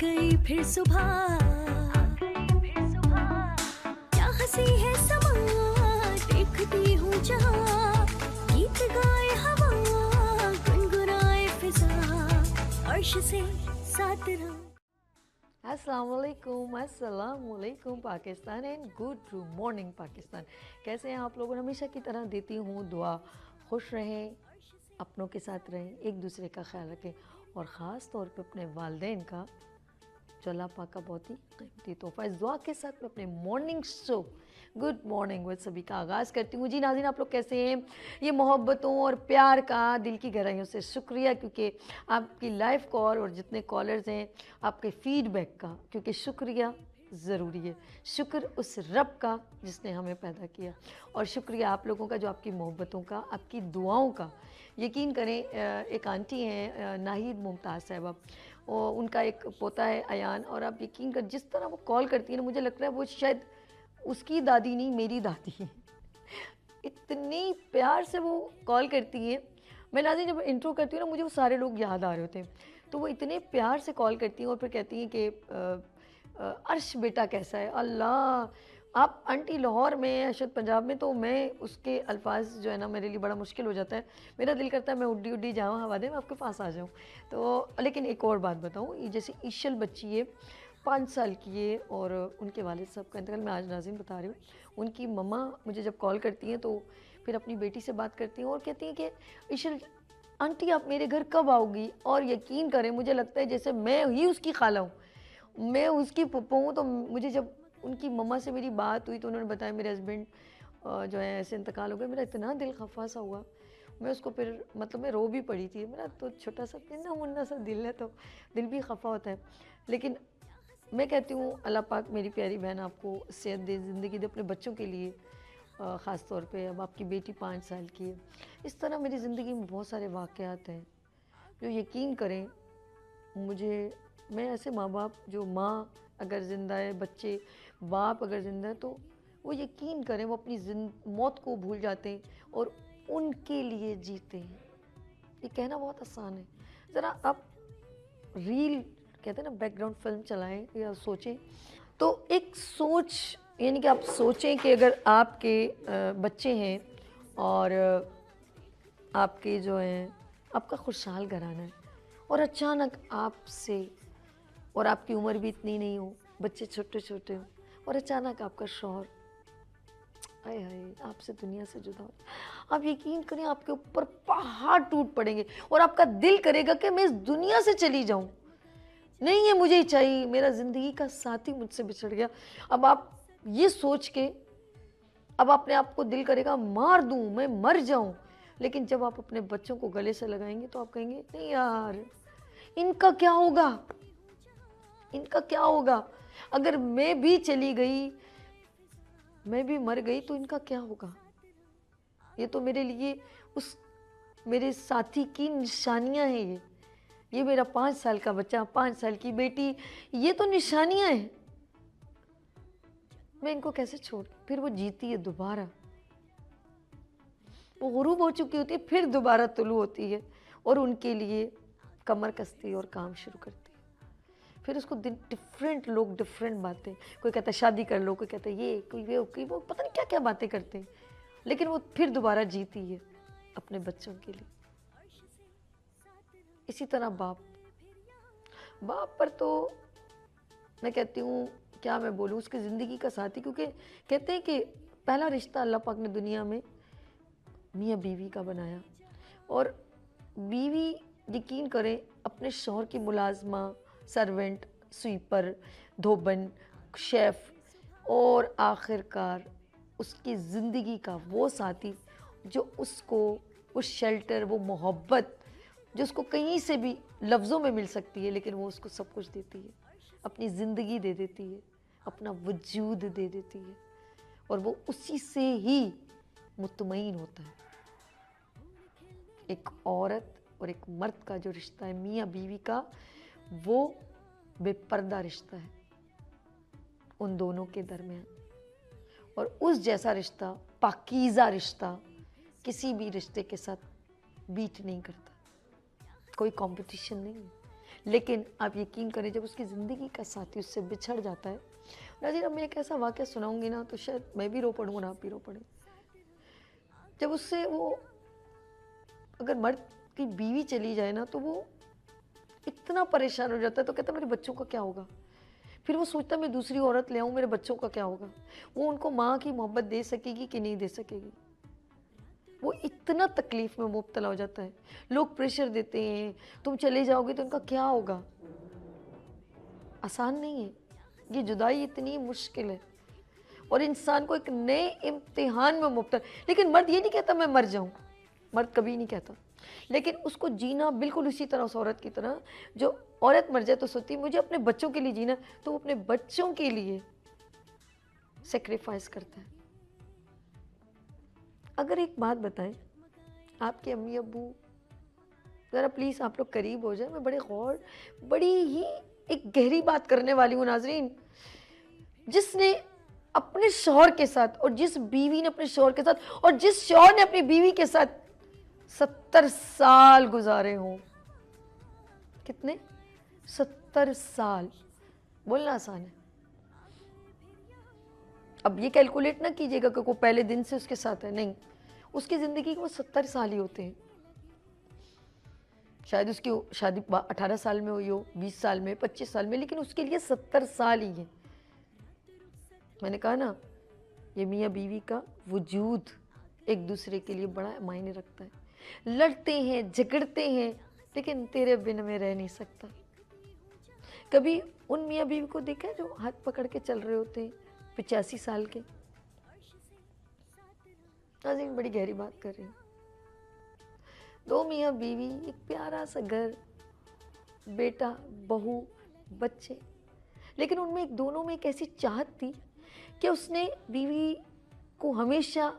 गई फिर सुबह, क्या हंसी है समा, देखती हूँ जहाँ, गीत गाए हवा, गुनगुनाए फिजा, अर्श से साथ रहा। अस्सलामुअलैकुम Pakistan and good morning Pakistan. कैसे हैं आप लोग? हमेशा की तरह देती हूँ दुआ, खुश रहें, अपनों के साथ रहें, एक दूसरे का ख्याल रखें और ख़ास तौर पे अपने वालिदैन का, जो अल्लाह पाक का बहुत ही कीमती तोहफ़ा। इस दुआ के साथ मैं अपने morning show good morning with सभी का आगाज़ करती हूँ। जी नाज़रीन, आप लोग कैसे हैं? ये मोहब्बतों और प्यार का दिल की गहराइयों से शुक्रिया, क्योंकि आपकी लाइव कॉल और जितने कॉलर्स हैं, आपके फीडबैक का, क्योंकि शुक्रिया ज़रूरी है। शुक्र उस रब का जिसने हमें पैदा किया, और शुक्रिया आप लोगों का जो आपकी मोहब्बतों का, आपकी दुआओं का। यकीन करें, एक आंटी हैं नाहिद मुमताज़ साहिबा, और उनका एक पोता है अयान, और आप यकीन कर जिस तरह वो कॉल करती है ना, मुझे लगता है वो शायद उसकी दादी नहीं, मेरी दादी है। इतनी प्यार से वो कॉल करती हैं। मैं नाज़रीन जब इंट्रो करती हूँ ना, मुझे वो सारे लोग याद आ रहे होते हैं। तो वो इतने प्यार से कॉल करती हैं और फिर कहती हैं कि अर्श बेटा कैसा है। अल्लाह, आप आंटी लाहौर में या शायद पंजाब में, तो मैं उसके अल्फाज जो है ना, मेरे लिए बड़ा मुश्किल हो जाता है। मेरा दिल करता है मैं उड्डी उड्डी जाऊँ हवा दे, मैं आपके पास आ जाऊँ। तो लेकिन एक और बात बताऊँ, ये जैसे ईशल बच्ची है, 5 साल की है, और उनके वालिद साहब का इंतकाल मैं आज नाज़रीन बता रही हूँ। उनकी मम्मा मुझे जब कॉल करती हैं तो फिर अपनी बेटी से बात करती हैं और कहती हैं कि ईशल आंटी आप मेरे घर कब आओगी? और यकीन करें, मुझे लगता है जैसे मैं ही उसकी खाला हूँ, मैं उसकी फूफो हूँ। तो मुझे जब उनकी मम्मा से मेरी बात हुई तो उन्होंने बताया मेरे हस्बैंड जो है ऐसे इंतकाल हो गया। मेरा इतना दिल खफा सा हुआ, मैं उसको फिर मतलब मैं रो भी पड़ी थी। मेरा तो छोटा सा नन्हा मुन्ना सा दिल है, तो दिल भी खफा होता है। लेकिन मैं कहती हूँ अल्लाह पाक मेरी प्यारी बहन आपको सेहत दे, ज़िंदगी दे अपने बच्चों के लिए। ख़ास तौर पे अब आपकी बेटी 5 साल की है। इस तरह मेरी ज़िंदगी में बहुत सारे वाक़यात हैं जो यकीन करें मुझे, मैं ऐसे माँ बाप, जो माँ अगर ज़िंदा है, बच्चे, बाप अगर ज़िंदा है, तो वो यकीन करें वो अपनी मौत को भूल जाते हैं और उनके लिए जीते हैं। ये कहना बहुत आसान है। ज़रा आप रील कहते हैं ना, बैकग्राउंड फिल्म चलाएं या सोचें, तो एक सोच, यानी कि आप सोचें कि अगर आपके बच्चे हैं और आपके जो हैं, आपका खुशहाल घराना है, और अचानक आपसे, और आपकी उम्र भी इतनी नहीं हो, बच्चे छोटे छोटे हो, और अचानक आपका शौहर हाय हाय आपसे दुनिया से जुदा हो, आप यकीन करें आपके ऊपर पहाड़ टूट पड़ेंगे और आपका दिल करेगा कि मैं इस दुनिया से चली जाऊं, नहीं ये मुझे ही चाहिए, मेरा ज़िंदगी का साथी मुझसे बिछड़ गया। अब आप ये सोच के, अब अपने आप को दिल करेगा मार दूं, मैं मर जाऊं। लेकिन जब आप अपने बच्चों को गले से लगाएंगे तो आप कहेंगे नहीं यार, इनका क्या होगा, इनका क्या होगा, अगर मैं भी चली गई, मैं भी मर गई, तो इनका क्या होगा। ये तो मेरे लिए उस मेरे साथी की निशानियां हैं। ये मेरा 5 साल का बच्चा, 5 साल की बेटी, ये तो निशानियां हैं। मैं इनको कैसे छोड़, फिर वो जीती है दोबारा, वो गुरूब हो चुकी होती है, फिर दोबारा तुलू होती है और उनके लिए कमर कसती है और काम शुरू करती है। फिर उसको डिफरेंट लोग डिफरेंट बातें, कोई कहता है शादी कर लो, कोई कहता है ये, कोई वो पता नहीं क्या क्या बातें करते हैं, लेकिन वो फिर दोबारा जीती है अपने बच्चों के लिए। इसी तरह बाप पर तो मैं कहती हूँ, क्या मैं बोलूँ, उसकी ज़िंदगी का साथी, क्योंकि कहते हैं कि पहला रिश्ता अल्लाह पाक ने दुनिया में मियाँ बीवी का बनाया, और बीवी यकीन करें अपने शौहर की मुलाजमा, सर्वेंट, स्वीपर, धोबन, शेफ़, और आखिरकार उसकी ज़िंदगी का वो साथी जो उसको वो शेल्टर, वो मोहब्बत जो उसको कहीं से भी लफ्ज़ों में मिल सकती है, लेकिन वो उसको सब कुछ देती है, अपनी ज़िंदगी दे देती है, अपना वजूद दे देती है, और वो उसी से ही मुतमईन होता है। एक औरत और एक मर्द का जो रिश्ता है, मियाँ बीवी का, वो बेपर्दा रिश्ता है उन दोनों के दरमियान, और उस जैसा रिश्ता, पाकीज़ा रिश्ता, किसी भी रिश्ते के साथ बीट नहीं करता, कोई कंपटीशन नहीं। लेकिन आप यकीन करें जब उसकी ज़िंदगी का साथी उससे बिछड़ जाता है, नाज़रीन अब मैं एक ऐसा वाक़या सुनाऊंगी ना तो शायद मैं भी रो पड़ूँ और आप भी रो पड़े। जब उससे वो अगर मर्द की बीवी चली जाए ना तो वो इतना परेशान हो जाता है, तो कहता है मेरे बच्चों का क्या होगा। फिर वो सोचता है मैं दूसरी औरत ले आऊँ, मेरे बच्चों का क्या होगा। वो उनको माँ की मोहब्बत दे सकेगी कि नहीं दे सकेगी। वो इतना तकलीफ़ में मुब्तला हो जाता है। लोग प्रेशर देते हैं, तुम चले जाओगे तो उनका क्या होगा। आसान नहीं है, ये जुदाई इतनी मुश्किल है और इंसान को एक नए इम्तिहान में मुब्तला। लेकिन मर्द ये नहीं कहता मैं मर जाऊँ, मर्द कभी नहीं कहता, लेकिन उसको जीना बिल्कुल उसी तरह उस औरत की तरह, जो औरत मर जाए तो सोचती है मुझे अपने बच्चों के लिए जीना, तो वो अपने बच्चों के लिए सेक्रीफाइस करता है। अगर एक बात बताएं, आपके अम्मी अब्बू, ज़रा प्लीज़ आप लोग करीब हो जाए, मैं बड़ी ही एक गहरी बात करने वाली हूँ नाजरीन। जिसने अपने शौहर के साथ और जिस बीवी ने अपने शौहर के साथ और जिस शौहर ने अपनी बीवी के साथ 70 साल गुजारे हों, कितने 70 साल, बोलना आसान है। अब ये कैलकुलेट ना कीजिएगा कि वो पहले दिन से उसके साथ है, नहीं, उसकी ज़िंदगी के वो 70 साल ही होते हैं। शायद उसकी शादी 18 साल में हुई हो, 20 साल में, 25 साल में, लेकिन उसके लिए 70 साल ही है। मैंने कहा ना, ये मियाँ बीवी का वजूद एक दूसरे के लिए बड़ा मायने रखता है। लड़ते हैं, झगड़ते हैं, लेकिन तेरे बिन में रह नहीं सकता। कभी उन मियाँ बीवी को देखा है जो हाथ पकड़ के चल रहे होते हैं 85 साल के। नाज़रीन बड़ी गहरी बात कर रही हूँ। दो मियाँ बीवी, एक प्यारा सा घर, बेटा, बहू, बच्चे, लेकिन उनमें एक दोनों में एक ऐसी चाहत थी कि उसने बीवी को हमेशा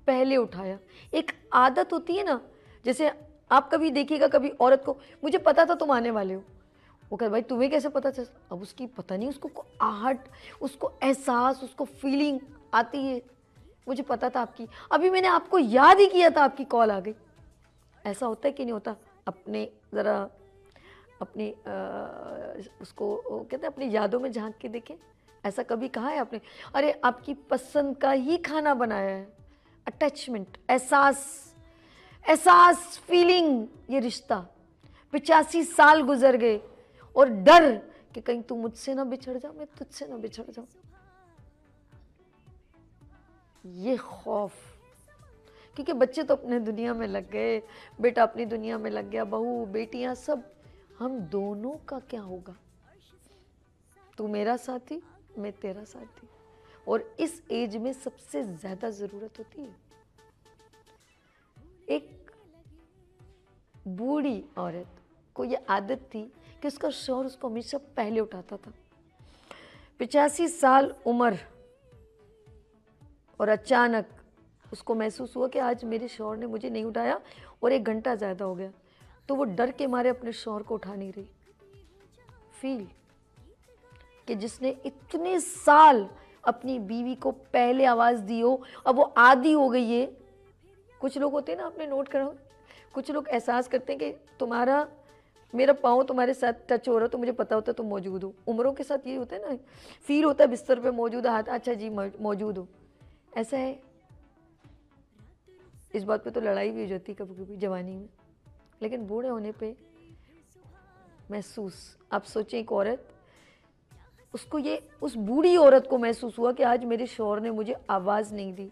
पहले उठाया। एक आदत होती है ना, जैसे आप कभी देखिएगा कभी औरत को, मुझे पता था तुम आने वाले हो, वो कहे भाई तुम्हें कैसे पता चल। अब उसकी पता नहीं, उसको आहट, उसको एहसास, उसको फीलिंग आती है, मुझे पता था आपकी, अभी मैंने आपको याद ही किया था, आपकी कॉल आ गई। ऐसा होता है कि नहीं होता। अपने ज़रा अपनी उसको कहते हैं अपनी यादों में झांक के देखें। ऐसा कभी कहा है आपने, अरे आपकी पसंद का ही खाना बनाया है। अटैचमेंट, एहसास, फीलिंग, ये रिश्ता 85 साल गुजर गए और डर कि कहीं तू मुझसे ना बिछड़ जा, मैं तुझसे ना बिछड़ जाऊं। ये खौफ, क्योंकि बच्चे तो अपने दुनिया में लग गए, बेटा अपनी दुनिया में लग गया, बहू, बेटियां सब, हम दोनों का क्या होगा। तू मेरा साथी, मैं तेरा साथी। और इस एज में सबसे ज्यादा जरूरत होती है। एक बूढ़ी औरत को ये आदत थी कि उसका शौहर उसको हमेशा पहले उठाता था। 85 साल उम्र, और अचानक उसको महसूस हुआ कि आज मेरे शौहर ने मुझे नहीं उठाया और 1 घंटा ज़्यादा हो गया, तो वो डर के मारे अपने शौहर को उठा नहीं रही। फील कि जिसने इतने साल अपनी बीवी को पहले आवाज़ दी हो, अब वो आदी हो गई है। कुछ लोग होते हैं ना, आपने नोट करा, कुछ लोग एहसास करते हैं कि मेरा पाँव तुम्हारे साथ टच हो रहा, तो मुझे पता होता है तुम मौजूद हो। उम्रों के साथ ये होता है ना, फील होता है बिस्तर पे मौजूद है हाथ, अच्छा जी मौजूद हो। ऐसा है, इस बात पे तो लड़ाई भी हो जाती कभी कभी जवानी में, लेकिन बूढ़े होने पे महसूस, आप सोचें एक औरत, उसको ये, उस बूढ़ी औरत को महसूस हुआ कि आज मेरे शौहर ने मुझे आवाज़ नहीं दी।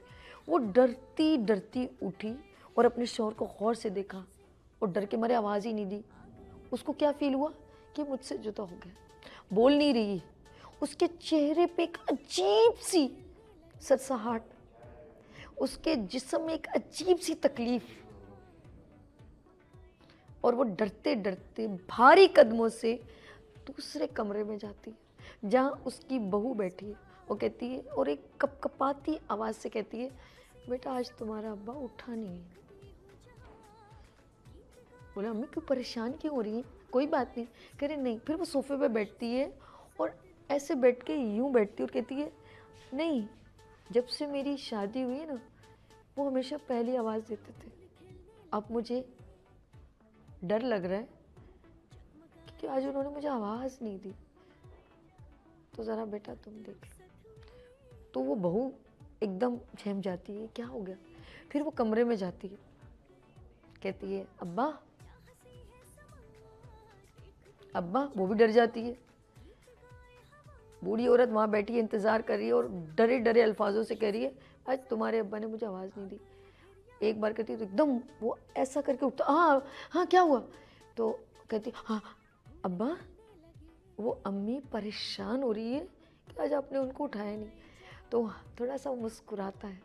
वो डरती डरती उठी और अपने शौहर को गौर से देखा और डर के मारे आवाज़ ही नहीं दी। उसको क्या फील हुआ कि मुझसे जुदा हो गया, बोल नहीं रही। उसके चेहरे पे एक अजीब सी सरसराहट, उसके जिस्म में एक अजीब सी तकलीफ, और वो डरते डरते भारी कदमों से दूसरे कमरे में जाती है जहाँ उसकी बहू बैठी है। वो कहती है और एक कपकपाती आवाज़ से कहती है, बेटा आज तुम्हारा अब्बा उठा नहीं है। बोला अम्मी क्यों परेशान क्यों हो रही है, कोई बात नहीं। कह रहे नहीं। फिर वो सोफे पे बैठती है और ऐसे बैठ के यूं बैठती है और कहती है नहीं, जब से मेरी शादी हुई है ना, वो हमेशा पहली आवाज़ देते थे। अब मुझे डर लग रहा है कि कि आज उन्होंने मुझे आवाज़ नहीं दी। तो ज़रा बेटा तुम देख लो। तो वो बहू एकदम झेम जाती है, क्या हो गया? फिर वो कमरे में जाती है, कहती है अब्बा अब्बा। वो भी डर जाती है। बूढ़ी औरत वहाँ बैठी है, इंतज़ार कर रही है और डरे डरे अल्फाजों से कह रही है आज तुम्हारे अब्बा ने मुझे आवाज़ नहीं दी। एक बार कहती है तो एकदम वो ऐसा करके उठता, हाँ हाँ क्या हुआ? तो कहती हाँ अब्बा, वो अम्मी परेशान हो रही है कि आज आपने उनको उठाया नहीं। तो थोड़ा सा मुस्कुराता है,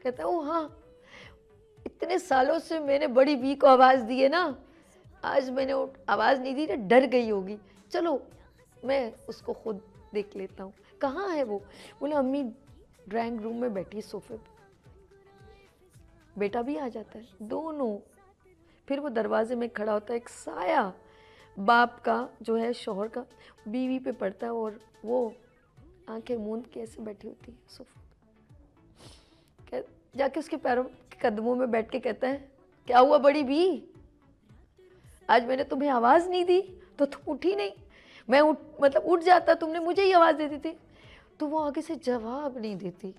कहता है ओ हाँ, इतने सालों से मैंने बड़ी बी को आवाज़ दी है ना, आज मैंने आवाज़ नहीं दी तो डर गई होगी, चलो मैं उसको खुद देख लेता हूँ। कहाँ है वो? बोले अम्मी ड्राइंग रूम में बैठी है सोफे पे। बेटा भी आ जाता है, दोनों। फिर वो दरवाजे में खड़ा होता है, एक साया बाप का जो है शौहर का बीवी पे पड़ता है और वो आंखें मूंद के ऐसे बैठी होती है सोफे पे। जाके उसके पैरों के कदमों में बैठ के कहता है क्या हुआ बड़ी बी, आज मैंने तुम्हें आवाज़ नहीं दी तो तुम उठी नहीं। मैं उठ जाता, तुमने मुझे ही आवाज़ दे दी थी। तो वो आगे से जवाब नहीं देती।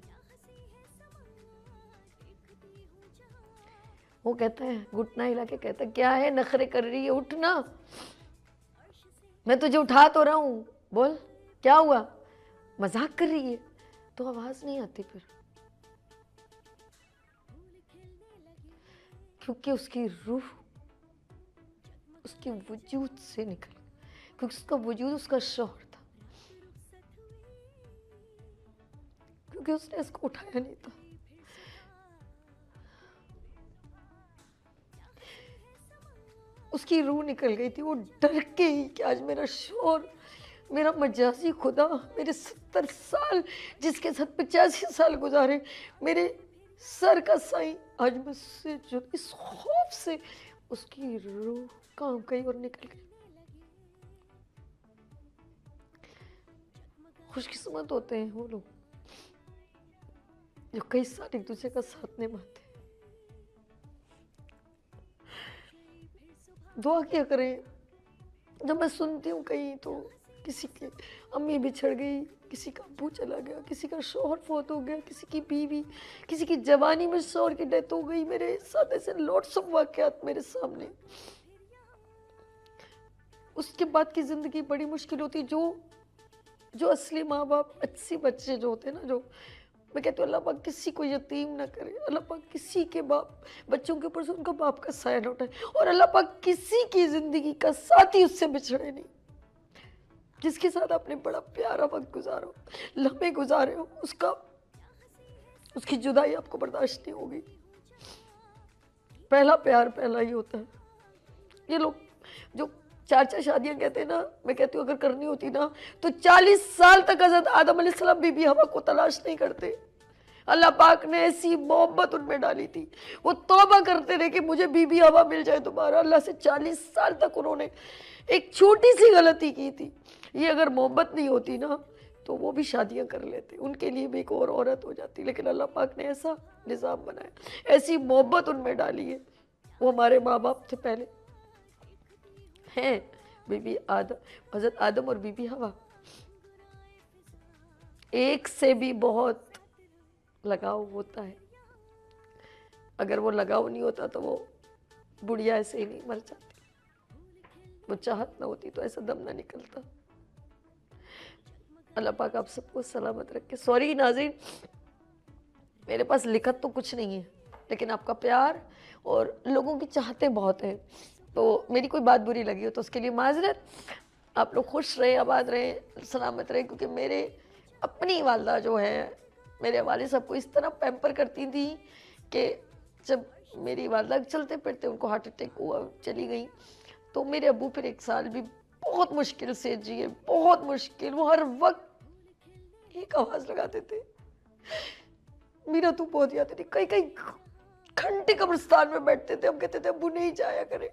वो कहता है घुटना हिला के कहता है क्या है नखरे कर रही है, उठना, मैं तुझे उठा तो रहा हूँ, बोल क्या हुआ? मजाक कर रही है। तो आवाज़ नहीं आती फिर, क्योंकि उसकी रूह उसके वजूद से निकल, क्योंकि उसका वजूद उसका शौहर था, क्योंकि उसने इसको उठाया नहीं था। उसकी रूह निकल गई थी, वो डर के ही कि आज मेरा शौहर, मेरा मजाजी खुदा, मेरे 70 साल जिसके साथ 85 साल गुजारे, मेरे सर का साईं आज मुझसे जो, इस खौफ से उसकी रूह काम गई और निकल गई। खुशकिस्मत होते हैं वो लोग जो कई साल एक दूसरे का साथ निभाते हैं। दुआ क्या करें, जब मैं सुनती हूँ कहीं तो किसी की अम्मी बिछड़ गई, किसी का अब्बू चला गया, किसी का शौहर फौत हो गया, किसी की बीवी, किसी की जवानी में शौहर की डेथ हो गई, मेरे साथ ऐसे लॉट्स ऑफ वाकयात मेरे सामने। उसके बाद की ज़िंदगी बड़ी मुश्किल होती है। जो असली माँ बाप, अच्छे बच्चे जो होते हैं ना, जो मैं कहती हूँ अल्लाह पाक किसी को यतीम ना करे, अल्लाह पाक किसी के बच्चों के ऊपर से उनका बाप का साया ना उठाए, और अल्लाह पाक किसी की ज़िंदगी का साथी उससे बिछड़े नहीं, जिसके साथ आपने बड़ा प्यारा वक्त गुजारो, लम्हे गुजारे हो, उसकी जुदाई आपको बर्दाश्त नहीं होगी। पहला प्यार पहला ही होता है। ये लोग जो 4 शादियां कहते हैं ना, मैं कहती हूँ अगर करनी होती ना तो 40 साल तक हज़रत आदम अलैहिस्सलाम बीबी हवा को तलाश नहीं करते। अल्लाह पाक ने ऐसी मोहब्बत उनमें डाली थी, वो तौबा करते रहे कि मुझे बीबी हवा मिल जाए दोबारा। अल्लाह से 40 साल तक उन्होंने एक छोटी सी गलती की थी। ये अगर मोहब्बत नहीं होती ना तो वो भी शादियां कर लेते, उनके लिए भी एक और औरत हो जाती, लेकिन अल्लाह पाक ने ऐसा निज़ाम बनाया, ऐसी मोहब्बत उनमें डाली है। वो हमारे माँ बाप थे पहले हैं, बीबी आदम, हज़रत आदम और बीबी हवा, एक से भी बहुत लगाव होता है। अगर वो लगाव नहीं होता तो वो बुढ़िया ऐसे ही नहीं मर जाती, वो चाहत ना होती तो ऐसा दम ना निकलता। अल्लाह पाक आप सबको सलामत रखे। सॉरी नाज़रीन, मेरे पास लिखत तो कुछ नहीं है, लेकिन आपका प्यार और लोगों की चाहतें बहुत हैं, तो मेरी कोई बात बुरी लगी हो तो उसके लिए माजरत। आप लोग खुश रहे, आबाद रहे, सलामत रहे, क्योंकि मेरे अपनी वालदा जो है मेरे वाले साहब को इस तरह पैम्पर करती थी कि जब मेरी वालदा चलते फिरते उनको हार्ट अटैक हुआ, चली गई, तो मेरे अब्बू फिर 1 साल भी बहुत मुश्किल से जिए, बहुत मुश्किल। वो हर वक्त एक आवाज़ लगाते थे, मीरा तू पहुँच जाती थी। कई कई घंटे कब्रिस्तान में बैठते थे, हम कहते थे अब्बू नहीं जाया करे,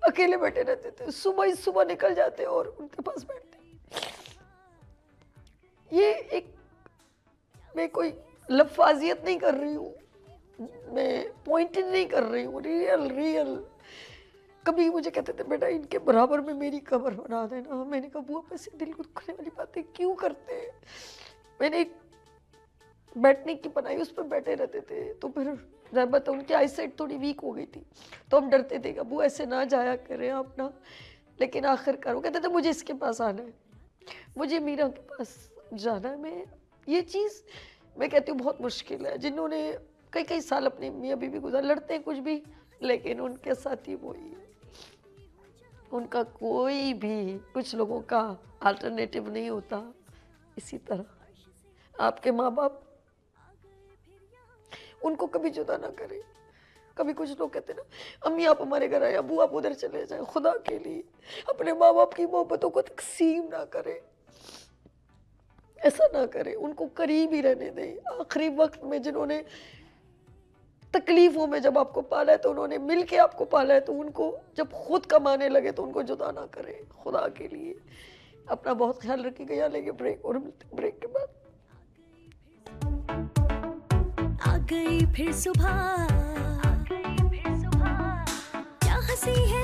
अकेले बैठे रहते थे, सुबह ही सुबह निकल जाते और उनके पास बैठते। ये एक, मैं कोई लफाजियत नहीं कर रही हूँ, मैं पॉइंटिंग नहीं कर रही हूँ, रियल कभी मुझे कहते थे बेटा इनके बराबर में मेरी कब्र बना देना। मैंने कहा बुआ ऐसे दिल को दुखने वाली बातें क्यों करते हैं। मैंने एक बैठने की बनाई, उस पर बैठे रहते थे। तो फिर रहमत उनकी आईसाइट थोड़ी वीक हो गई थी, तो हम डरते थे कि अबू ऐसे ना जाया करें आप ना। लेकिन आखिरकार वो कहते थे मुझे इसके पास आना है, मुझे मीरा के पास जाना है। मैं ये चीज़ मैं कहती हूँ बहुत मुश्किल है। जिन्होंने कई कई साल अपनी मियाँ बीवी गुजार, लड़ते हैं कुछ भी, लेकिन उनके साथ ही वही है। उनका कोई भी, कुछ लोगों का अल्टरनेटिव नहीं होता। इसी तरह आपके माँ बाप, उनको कभी जुदा ना करें। कभी कुछ लोग कहते हैं ना अम्मी आप हमारे घर आए, अबू आप उधर चले जाएं, खुदा के लिए अपने माँ बाप की मोहब्बतों को तकसीम ना करें, ऐसा ना करें। उनको करीब ही रहने दें। आखिरी वक्त में जिन्होंने तकलीफों में जब आपको पाला है तो उन्होंने मिल के आपको पाला है, तो उनको जब खुद कमाने लगे तो उनको जुदा ना करें, खुदा के लिए। अपना बहुत ख्याल रखिएगा। यहाँ लेंगे ब्रेक और मिलते हैं ब्रेक के बाद। आ गई फिर सुबह, क्या हंसी है